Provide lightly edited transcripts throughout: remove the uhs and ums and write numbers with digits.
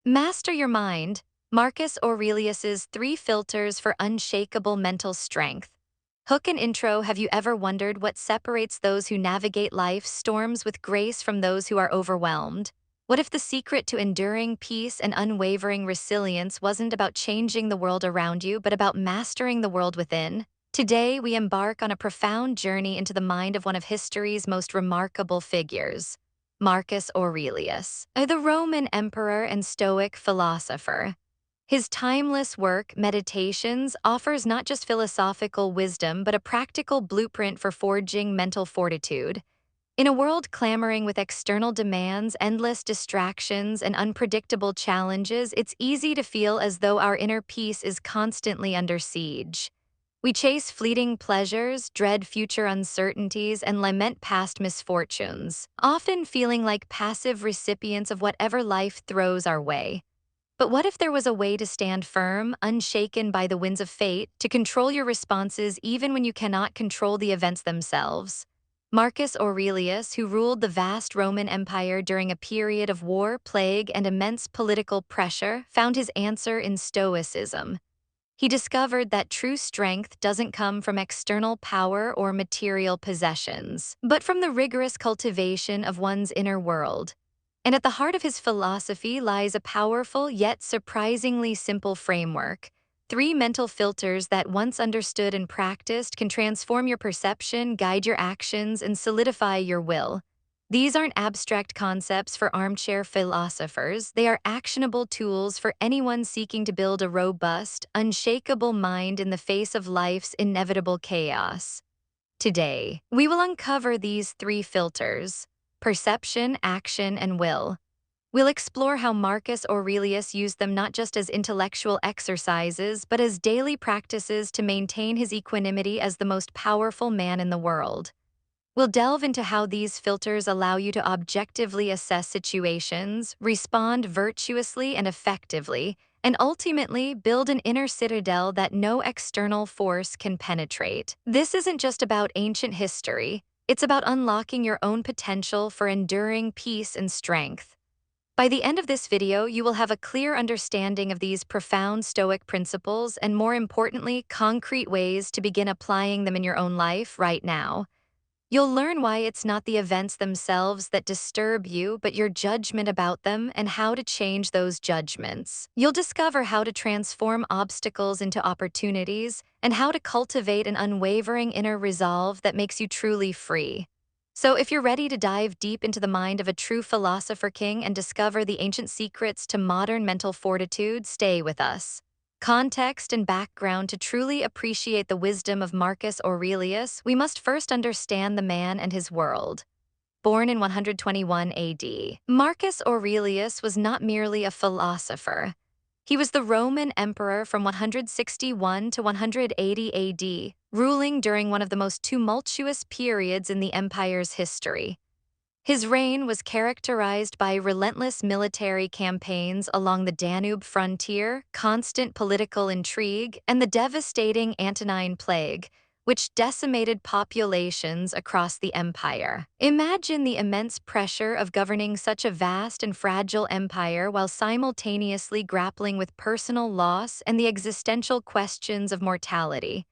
Master Your Mind, Marcus Aurelius's 3 filters for unshakable mental strength. Hook and intro. Have you ever wondered what separates those who navigate life's storms with grace from those who are overwhelmed? What if the secret to enduring peace and unwavering resilience wasn't about changing the world around you, but about mastering the world within? Today, we embark on a profound journey into the mind of one of history's most remarkable figures, Marcus Aurelius, the Roman emperor and Stoic philosopher. His timeless work, Meditations, offers not just philosophical wisdom but a practical blueprint for forging mental fortitude. In a world clamoring with external demands, endless distractions, and unpredictable challenges, it's easy to feel as though our inner peace is constantly under siege. We chase fleeting pleasures, dread future uncertainties, and lament past misfortunes, often feeling like passive recipients of whatever life throws our way. But what if there was a way to stand firm, unshaken by the winds of fate, to control your responses even when you cannot control the events themselves? Marcus Aurelius, who ruled the vast Roman Empire during a period of war, plague, and immense political pressure, found his answer in Stoicism. He discovered that true strength doesn't come from external power or material possessions, but from the rigorous cultivation of one's inner world. And at the heart of his philosophy lies a powerful yet surprisingly simple framework: 3 mental filters that, once understood and practiced, can transform your perception, guide your actions, and solidify your will. These aren't abstract concepts for armchair philosophers. They are actionable tools for anyone seeking to build a robust, unshakable mind in the face of life's inevitable chaos. Today, we will uncover these 3 filters: perception, action, and will. We'll explore how Marcus Aurelius used them not just as intellectual exercises, but as daily practices to maintain his equanimity as the most powerful man in the world. We'll delve into how these filters allow you to objectively assess situations, respond virtuously and effectively, and ultimately build an inner citadel that no external force can penetrate. This isn't just about ancient history, it's about unlocking your own potential for enduring peace and strength. By the end of this video, you will have a clear understanding of these profound Stoic principles and, more importantly, concrete ways to begin applying them in your own life right now. You'll learn why it's not the events themselves that disturb you, but your judgment about them and how to change those judgments. You'll discover how to transform obstacles into opportunities and how to cultivate an unwavering inner resolve that makes you truly free. So, if you're ready to dive deep into the mind of a true philosopher king and discover the ancient secrets to modern mental fortitude, stay with us. Context and background. To truly appreciate the wisdom of Marcus Aurelius, we must first understand the man and his world. Born in 121 AD, Marcus Aurelius was not merely a philosopher. He was the Roman emperor from 161 to 180 AD, ruling during one of the most tumultuous periods in the empire's history. His reign was characterized by relentless military campaigns along the Danube frontier, constant political intrigue, and the devastating Antonine Plague, which decimated populations across the empire. Imagine the immense pressure of governing such a vast and fragile empire while simultaneously grappling with personal loss and the existential questions of mortality.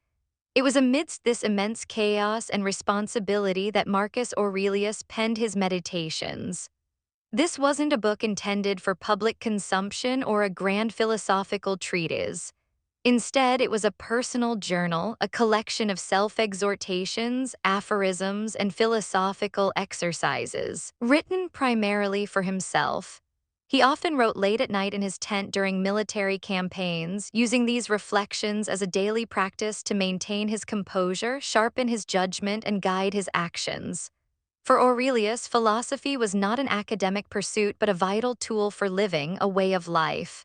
It was amidst this immense chaos and responsibility that Marcus Aurelius penned his Meditations. This wasn't a book intended for public consumption or a grand philosophical treatise. Instead, it was a personal journal, a collection of self-exhortations, aphorisms, and philosophical exercises, written primarily for himself. He often wrote late at night in his tent during military campaigns, using these reflections as a daily practice to maintain his composure, sharpen his judgment, and guide his actions. For Aurelius, philosophy was not an academic pursuit but a vital tool for living, a way of life.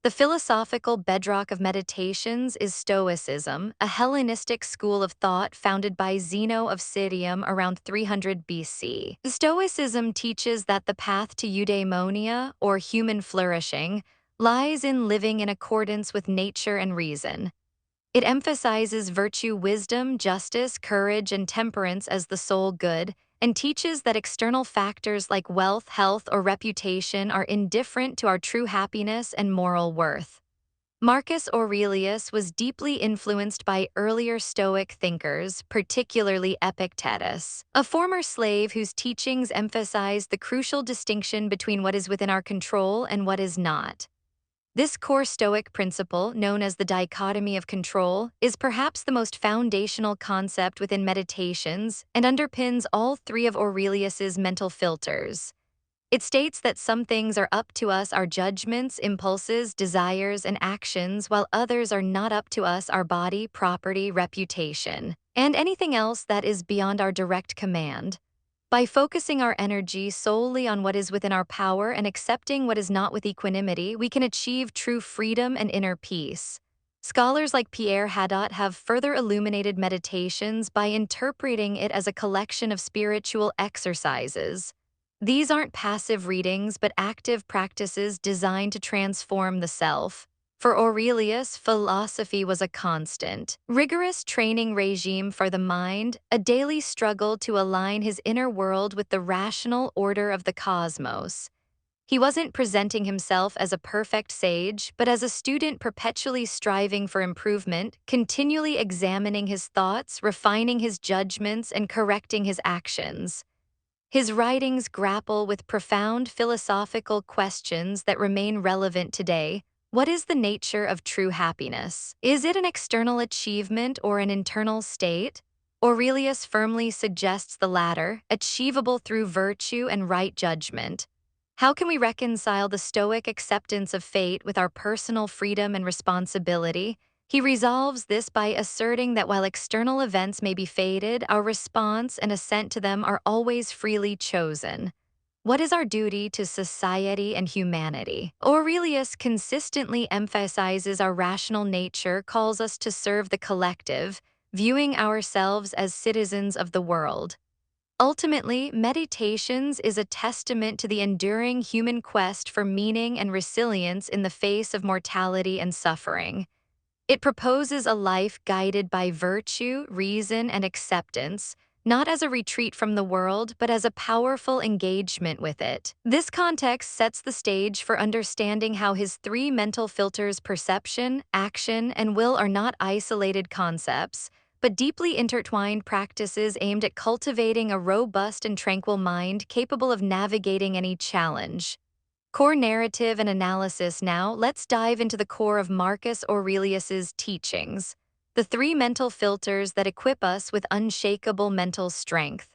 The philosophical bedrock of Meditations is Stoicism, a Hellenistic school of thought founded by Zeno of Citium around 300 BC. Stoicism teaches that the path to eudaimonia, or human flourishing, lies in living in accordance with nature and reason. It emphasizes virtue, wisdom, justice, courage, and temperance as the sole good, and teaches that external factors like wealth, health, or reputation are indifferent to our true happiness and moral worth. Marcus Aurelius was deeply influenced by earlier Stoic thinkers, particularly Epictetus, a former slave whose teachings emphasized the crucial distinction between what is within our control and what is not. This core Stoic principle, known as the dichotomy of control, is perhaps the most foundational concept within meditations and underpins all three of Aurelius's mental filters. It states that some things are up to us, our judgments, impulses, desires, and actions, while others are not up to us, our body, property, reputation, and anything else that is beyond our direct command. By focusing our energy solely on what is within our power and accepting what is not with equanimity, we can achieve true freedom and inner peace. Scholars like Pierre Hadot have further illuminated meditations by interpreting it as a collection of spiritual exercises. These aren't passive readings, but active practices designed to transform the self. For Aurelius, philosophy was a constant, rigorous training regime for the mind, a daily struggle to align his inner world with the rational order of the cosmos. He wasn't presenting himself as a perfect sage, but as a student perpetually striving for improvement, continually examining his thoughts, refining his judgments, and correcting his actions. His writings grapple with profound philosophical questions that remain relevant today. What is the nature of true happiness? Is it an external achievement or an internal state? Aurelius firmly suggests the latter, achievable through virtue and right judgment. How can we reconcile the Stoic acceptance of fate with our personal freedom and responsibility? He resolves this by asserting that while external events may be fated, our response and assent to them are always freely chosen. What is our duty to society and humanity? Aurelius consistently emphasizes our rational nature, calls us to serve the collective, viewing ourselves as citizens of the world. Ultimately, Meditations is a testament to the enduring human quest for meaning and resilience in the face of mortality and suffering. It proposes a life guided by virtue, reason, and acceptance, not as a retreat from the world, but as a powerful engagement with it. This context sets the stage for understanding how his three mental filters, perception, action, and will, are not isolated concepts, but deeply intertwined practices aimed at cultivating a robust and tranquil mind capable of navigating any challenge. Core narrative and analysis. Now, let's dive into the core of Marcus Aurelius's teachings, the three mental filters that equip us with unshakable mental strength.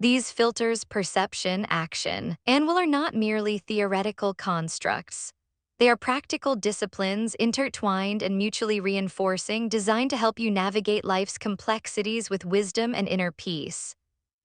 These filters, perception, action, and will, are not merely theoretical constructs. They are practical disciplines, intertwined and mutually reinforcing, designed to help you navigate life's complexities with wisdom and inner peace.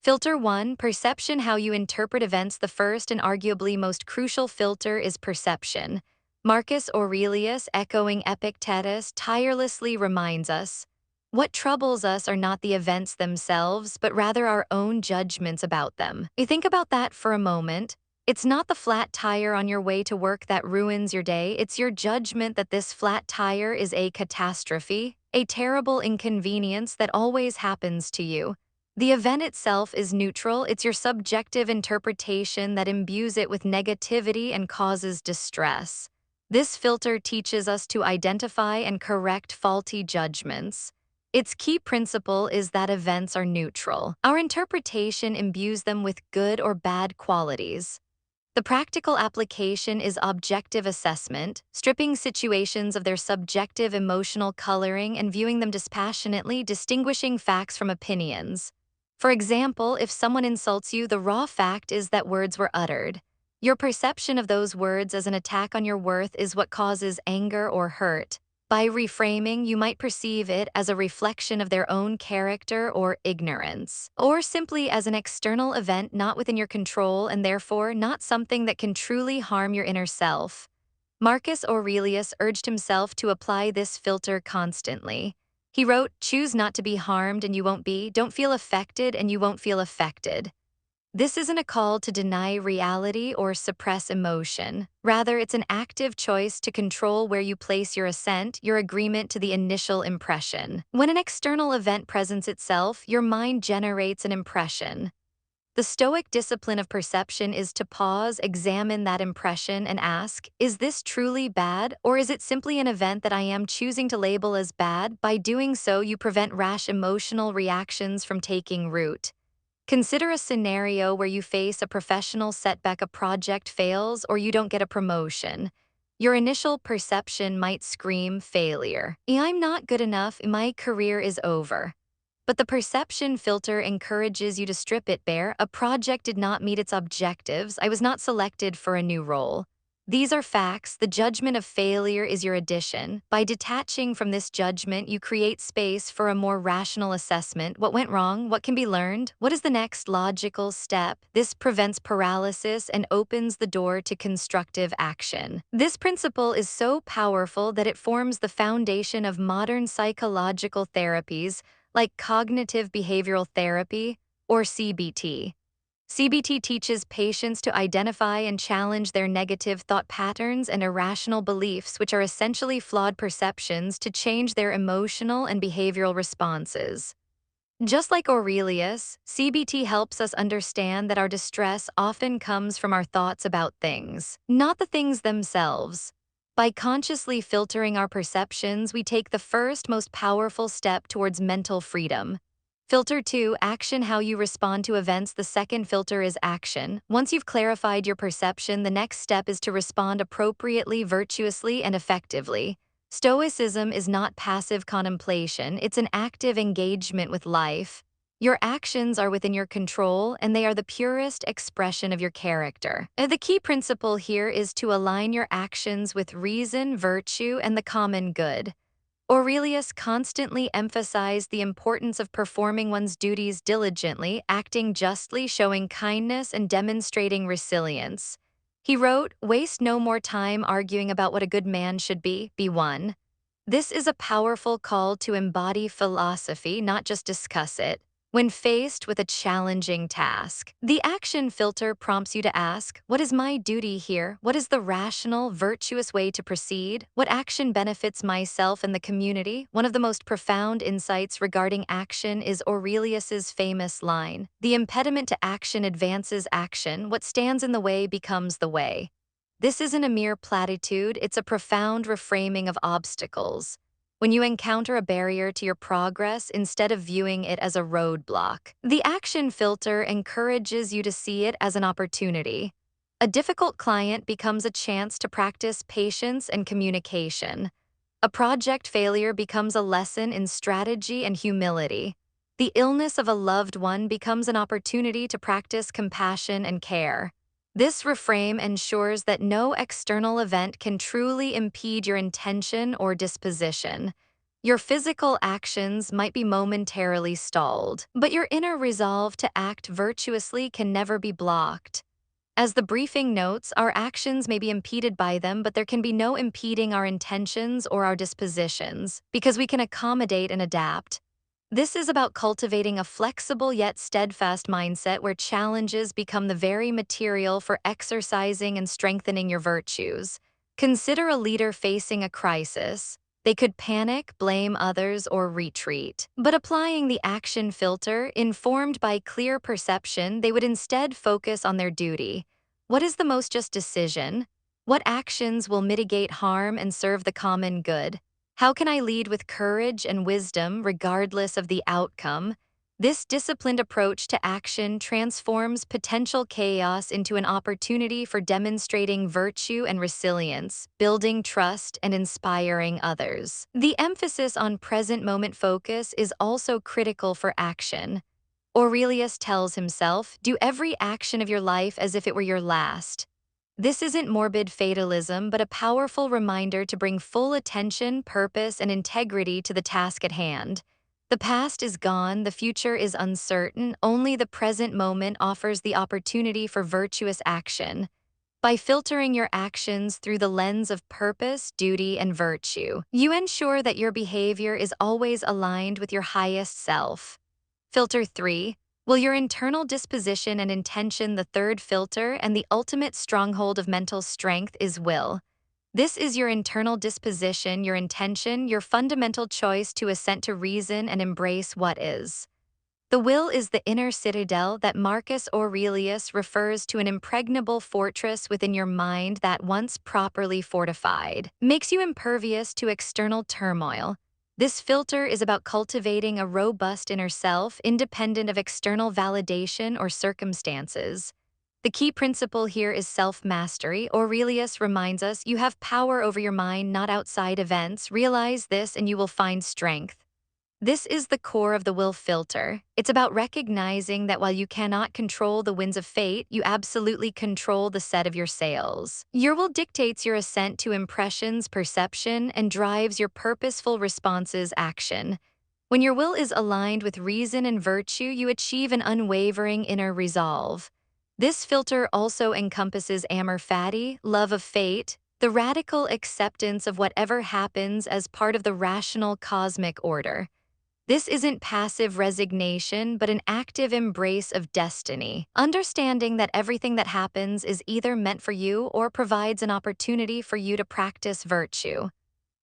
Filter 1, perception, how you interpret events. The first and arguably most crucial filter is perception. Marcus Aurelius, echoing Epictetus, tirelessly reminds us, what troubles us are not the events themselves, but rather our own judgments about them. You think about that for a moment. It's not the flat tire on your way to work that ruins your day, it's your judgment that this flat tire is a catastrophe, a terrible inconvenience that always happens to you. The event itself is neutral, it's your subjective interpretation that imbues it with negativity and causes distress. This filter teaches us to identify and correct faulty judgments. Its key principle is that events are neutral. Our interpretation imbues them with good or bad qualities. The practical application is objective assessment, stripping situations of their subjective emotional coloring and viewing them dispassionately, distinguishing facts from opinions. For example, if someone insults you, the raw fact is that words were uttered. Your perception of those words as an attack on your worth is what causes anger or hurt. By reframing, you might perceive it as a reflection of their own character or ignorance, or simply as an external event not within your control and therefore not something that can truly harm your inner self. Marcus Aurelius urged himself to apply this filter constantly. He wrote, "Choose not to be harmed and you won't be, don't feel affected and you won't feel affected." This isn't a call to deny reality or suppress emotion. Rather, it's an active choice to control where you place your assent, your agreement to the initial impression. When an external event presents itself, your mind generates an impression. The Stoic discipline of perception is to pause, examine that impression, and ask, is this truly bad, or is it simply an event that I am choosing to label as bad? By doing so, you prevent rash emotional reactions from taking root. Consider a scenario where you face a professional setback, a project fails, or you don't get a promotion. Your initial perception might scream failure. I'm not good enough, my career is over. But the perception filter encourages you to strip it bare. A project did not meet its objectives. I was not selected for a new role. These are facts. The judgment of failure is your addition. By detaching from this judgment, you create space for a more rational assessment. What went wrong? What can be learned? What is the next logical step? This prevents paralysis and opens the door to constructive action. This principle is so powerful that it forms the foundation of modern psychological therapies like cognitive behavioral therapy, or CBT. CBT teaches patients to identify and challenge their negative thought patterns and irrational beliefs, which are essentially flawed perceptions, to change their emotional and behavioral responses. Just like Aurelius, CBT helps us understand that our distress often comes from our thoughts about things, not the things themselves. By consciously filtering our perceptions, we take the first, most powerful step towards mental freedom. Filter 2, action, how you respond to events. The second filter is action. Once you've clarified your perception, the next step is to respond appropriately, virtuously, and effectively. Stoicism is not passive contemplation, it's an active engagement with life. Your actions are within your control, and they are the purest expression of your character. The key principle here is to align your actions with reason, virtue, and the common good. Aurelius constantly emphasized the importance of performing one's duties diligently, acting justly, showing kindness, and demonstrating resilience. He wrote, "Waste no more time arguing about what a good man should be one." This is a powerful call to embody philosophy, not just discuss it. When faced with a challenging task, the action filter prompts you to ask, what is my duty here? What is the rational, virtuous way to proceed? What action benefits myself and the community? One of the most profound insights regarding action is Aurelius's famous line, "The impediment to action advances action. What stands in the way becomes the way." This isn't a mere platitude, it's a profound reframing of obstacles. When you encounter a barrier to your progress, instead of viewing it as a roadblock, the action filter encourages you to see it as an opportunity. A difficult client becomes a chance to practice patience and communication. A project failure becomes a lesson in strategy and humility. The illness of a loved one becomes an opportunity to practice compassion and care. This reframe ensures that no external event can truly impede your intention or disposition. Your physical actions might be momentarily stalled, but your inner resolve to act virtuously can never be blocked. As the briefing notes, our actions may be impeded by them, but there can be no impeding our intentions or our dispositions, because we can accommodate and adapt. This is about cultivating a flexible yet steadfast mindset where challenges become the very material for exercising and strengthening your virtues. Consider a leader facing a crisis. They could panic, blame others, or retreat. But applying the action filter, informed by clear perception, they would instead focus on their duty. What is the most just decision? What actions will mitigate harm and serve the common good? How can I lead with courage and wisdom regardless of the outcome? This disciplined approach to action transforms potential chaos into an opportunity for demonstrating virtue and resilience, building trust, and inspiring others. The emphasis on present moment focus is also critical for action. Aurelius tells himself, do every action of your life as if it were your last. This isn't morbid fatalism, but a powerful reminder to bring full attention, purpose, and integrity to the task at hand. The past is gone, the future is uncertain, only the present moment offers the opportunity for virtuous action. By filtering your actions through the lens of purpose, duty, and virtue, you ensure that your behavior is always aligned with your highest self. Filter 3. Will your internal disposition and intention? The third filter and the ultimate stronghold of mental strength is will. This is your internal disposition, your intention, your fundamental choice to assent to reason and embrace what is. The will is the inner citadel that Marcus Aurelius refers to, an impregnable fortress within your mind that, once properly fortified, makes you impervious to external turmoil. This filter is about cultivating a robust inner self, independent of external validation or circumstances. The key principle here is self-mastery. Aurelius reminds us you have power over your mind, not outside events. Realize this and you will find strength. This is the core of the will filter. It's about recognizing that while you cannot control the winds of fate, you absolutely control the set of your sails. Your will dictates your ascent to impressions, perception, and drives your purposeful responses, action. When your will is aligned with reason and virtue, you achieve an unwavering inner resolve. This filter also encompasses Amor Fati, love of fate, the radical acceptance of whatever happens as part of the rational cosmic order. This isn't passive resignation, but an active embrace of destiny, understanding that everything that happens is either meant for you or provides an opportunity for you to practice virtue.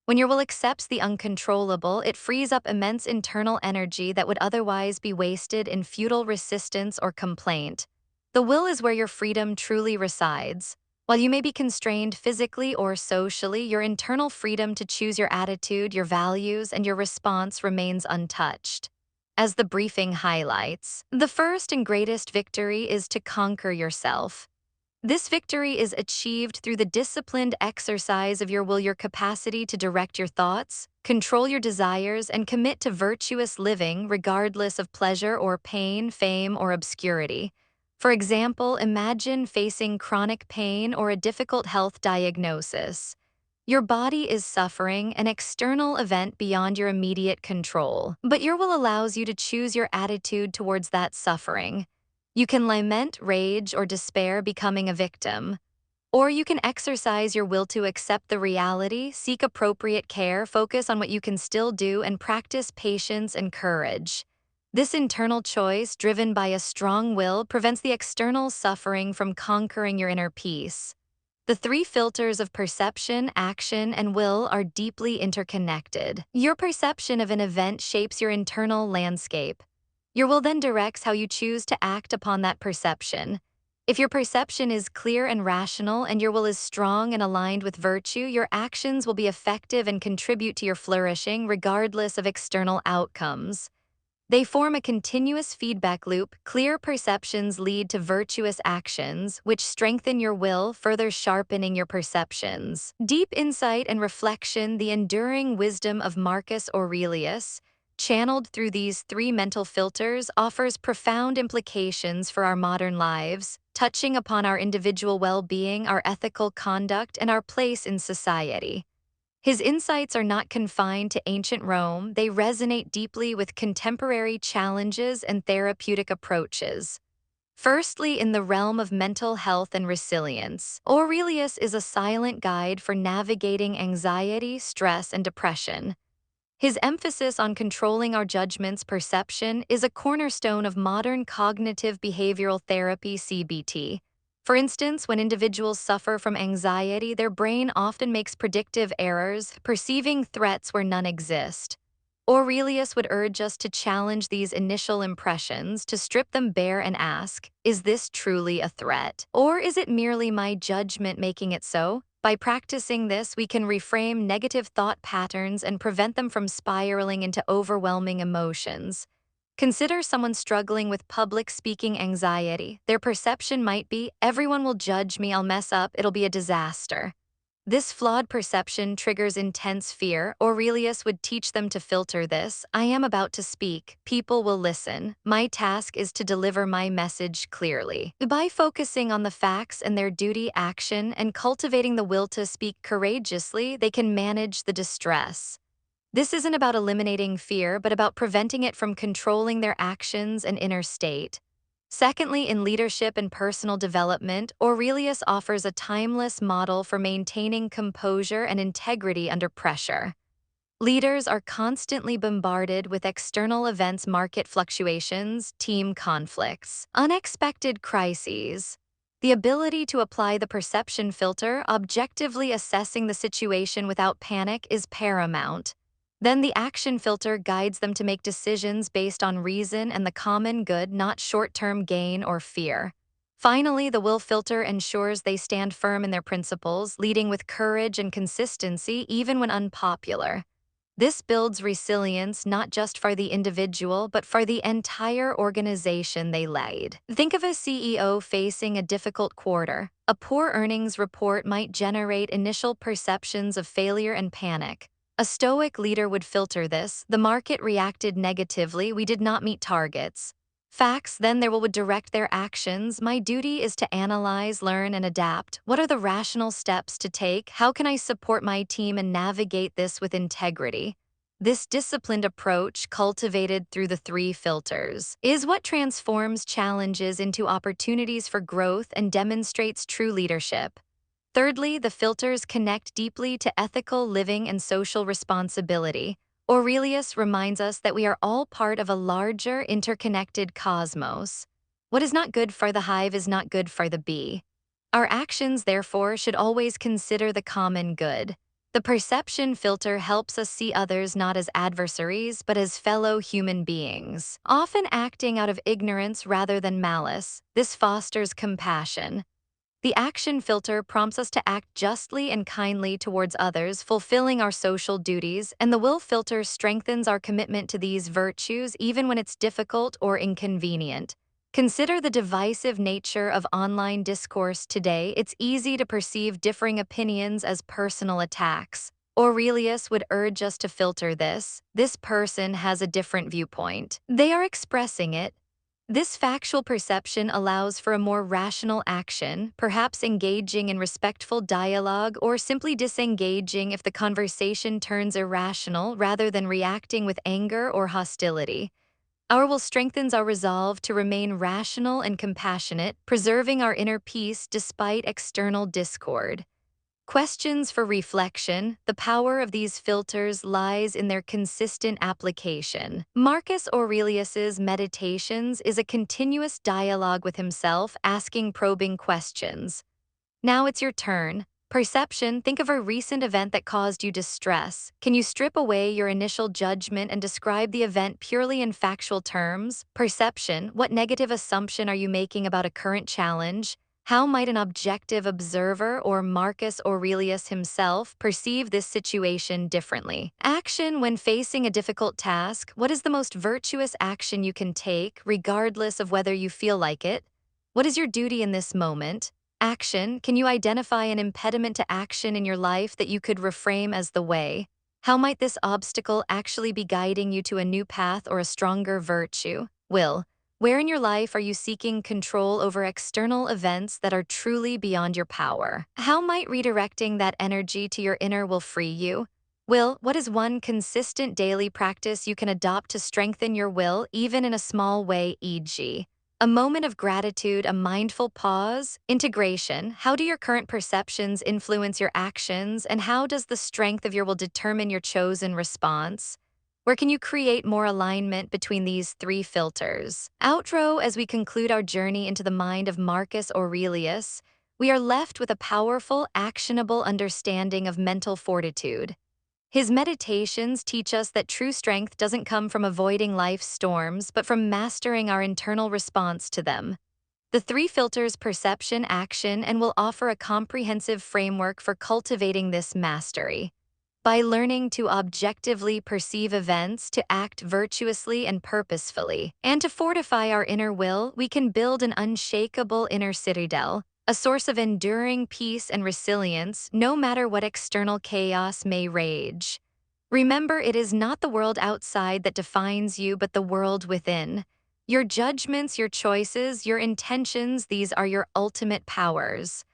When your will accepts the uncontrollable, it frees up immense internal energy that would otherwise be wasted in futile resistance or complaint. The will is where your freedom truly resides. While you may be constrained physically or socially, your internal freedom to choose your attitude, your values, and your response remains untouched. As the briefing highlights, the first and greatest victory is to conquer yourself. This victory is achieved through the disciplined exercise of your will, your capacity to direct your thoughts, control your desires, and commit to virtuous living regardless of pleasure or pain, fame or obscurity. For example, imagine facing chronic pain or a difficult health diagnosis. Your body is suffering, an external event beyond your immediate control, but your will allows you to choose your attitude towards that suffering. You can lament, rage, or despair, becoming a victim. Or you can exercise your will to accept the reality, seek appropriate care, focus on what you can still do, and practice patience and courage. This internal choice, driven by a strong will, prevents the external suffering from conquering your inner peace. The three filters of perception, action, and will are deeply interconnected. Your perception of an event shapes your internal landscape. Your will then directs how you choose to act upon that perception. If your perception is clear and rational and your will is strong and aligned with virtue, your actions will be effective and contribute to your flourishing regardless of external outcomes. They form a continuous feedback loop. Clear perceptions lead to virtuous actions, which strengthen your will, further sharpening your perceptions. Deep insight and reflection, the enduring wisdom of Marcus Aurelius, channeled through these three mental filters, offers profound implications for our modern lives, touching upon our individual well-being, our ethical conduct, and our place in society. His insights are not confined to ancient Rome, they resonate deeply with contemporary challenges and therapeutic approaches. Firstly, in the realm of mental health and resilience, Aurelius is a silent guide for navigating anxiety, stress, and depression. His emphasis on controlling our judgments, perception, is a cornerstone of modern cognitive behavioral therapy, CBT. For instance, when individuals suffer from anxiety, their brain often makes predictive errors, perceiving threats where none exist. Aurelius would urge us to challenge these initial impressions, to strip them bare and ask, is this truly a threat? Or is it merely my judgment making it so? By practicing this, we can reframe negative thought patterns and prevent them from spiraling into overwhelming emotions. Consider someone struggling with public speaking anxiety. Their perception might be, everyone will judge me, I'll mess up, it'll be a disaster. This flawed perception triggers intense fear. Aurelius would teach them to filter this. I am about to speak. People will listen. My task is to deliver my message clearly. By focusing on the facts and their duty, action, and cultivating the will to speak courageously, they can manage the distress. This isn't about eliminating fear, but about preventing it from controlling their actions and inner state. Secondly, in leadership and personal development, Aurelius offers a timeless model for maintaining composure and integrity under pressure. Leaders are constantly bombarded with external events, market fluctuations, team conflicts, unexpected crises. The ability to apply the perception filter, objectively assessing the situation without panic, is paramount. Then the action filter guides them to make decisions based on reason and the common good, not short-term gain or fear. Finally, the will filter ensures they stand firm in their principles, leading with courage and consistency even when unpopular. This builds resilience not just for the individual, but for the entire organization they lead. Think of a CEO facing a difficult quarter. A poor earnings report might generate initial perceptions of failure and panic. A Stoic leader would filter this. The market reacted negatively, we did not meet targets. Facts, then there would direct their actions. My duty is to analyze, learn, and adapt. What are the rational steps to take? How can I support my team and navigate this with integrity? This disciplined approach, cultivated through the three filters, is what transforms challenges into opportunities for growth and demonstrates true leadership. Thirdly, the filters connect deeply to ethical living and social responsibility. Aurelius reminds us that we are all part of a larger, interconnected cosmos. What is not good for the hive is not good for the bee. Our actions, therefore, should always consider the common good. The perception filter helps us see others not as adversaries, but as fellow human beings, often acting out of ignorance rather than malice. This fosters compassion. The action filter prompts us to act justly and kindly towards others, fulfilling our social duties, and the will filter strengthens our commitment to these virtues even when it's difficult or inconvenient. Consider the divisive nature of online discourse today. It's easy to perceive differing opinions as personal attacks. Aurelius would urge us to filter this. This person has a different viewpoint. They are expressing it. This factual perception allows for a more rational action, perhaps engaging in respectful dialogue or simply disengaging if the conversation turns irrational rather than reacting with anger or hostility. Our will strengthens our resolve to remain rational and compassionate, preserving our inner peace despite external discord. Questions for reflection. The power of these filters lies in their consistent application. Marcus Aurelius's Meditations is a continuous dialogue with himself, asking probing questions. Now it's your turn. Perception. Think of a recent event that caused you distress. Can you strip away your initial judgment and describe the event purely in factual terms? Perception. What negative assumption are you making about a current challenge? How might an objective observer or Marcus Aurelius himself perceive this situation differently? Action. When facing a difficult task, what is the most virtuous action you can take, regardless of whether you feel like it? What is your duty in this moment? Action. Can you identify an impediment to action in your life that you could reframe as the way? How might this obstacle actually be guiding you to a new path or a stronger virtue? Will. Where in your life are you seeking control over external events that are truly beyond your power? How might redirecting that energy to your inner will free you? Will, what is one consistent daily practice you can adopt to strengthen your will, even in a small way, e.g., a moment of gratitude, a mindful pause? Integration. How do your current perceptions influence your actions, and how does the strength of your will determine your chosen response? Where can you create more alignment between these three filters? Outro. As we conclude our journey into the mind of Marcus Aurelius, we are left with a powerful, actionable understanding of mental fortitude. His meditations teach us that true strength doesn't come from avoiding life's storms, but from mastering our internal response to them. The three filters: perception, action, and will offer a comprehensive framework for cultivating this mastery. By learning to objectively perceive events, to act virtuously and purposefully, and to fortify our inner will, we can build an unshakable inner citadel, a source of enduring peace and resilience, no matter what external chaos may rage. Remember, it is not the world outside that defines you, but the world within. Your judgments, your choices, your intentions, these are your ultimate powers.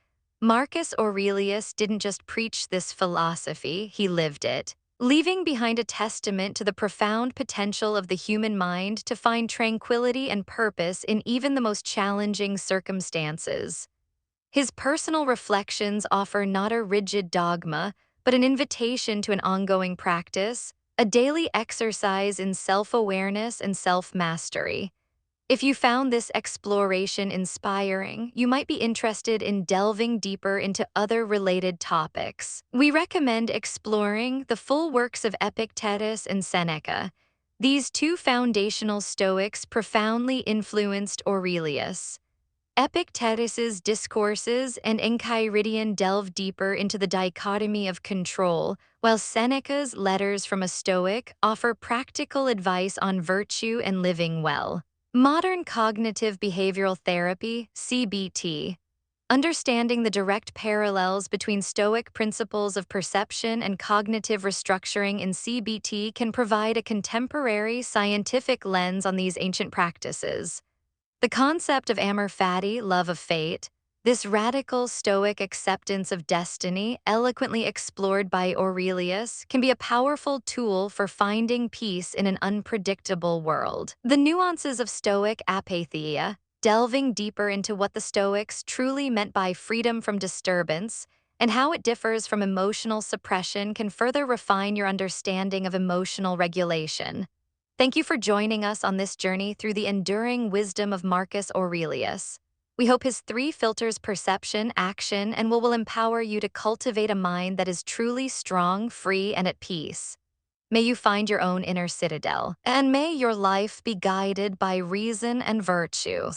Marcus Aurelius didn't just preach this philosophy, he lived it, leaving behind a testament to the profound potential of the human mind to find tranquility and purpose in even the most challenging circumstances. His personal reflections offer not a rigid dogma, but an invitation to an ongoing practice, a daily exercise in self-awareness and self-mastery. If you found this exploration inspiring, you might be interested in delving deeper into other related topics. We recommend exploring the full works of Epictetus and Seneca. These two foundational Stoics profoundly influenced Aurelius. Epictetus's discourses and Enchiridion delve deeper into the dichotomy of control, while Seneca's Letters from a Stoic offer practical advice on virtue and living well. Modern cognitive behavioral therapy, CBT. Understanding the direct parallels between Stoic principles of perception and cognitive restructuring in CBT can provide a contemporary scientific lens on these ancient practices. The concept of Amor Fati, love of fate, this radical Stoic acceptance of destiny, eloquently explored by Aurelius, can be a powerful tool for finding peace in an unpredictable world. The nuances of Stoic apatheia, delving deeper into what the Stoics truly meant by freedom from disturbance and how it differs from emotional suppression, can further refine your understanding of emotional regulation. Thank you for joining us on this journey through the enduring wisdom of Marcus Aurelius. We hope his three filters perception, action, and will empower you to cultivate a mind that is truly strong, free, and at peace. May you find your own inner citadel, and may your life be guided by reason and virtue.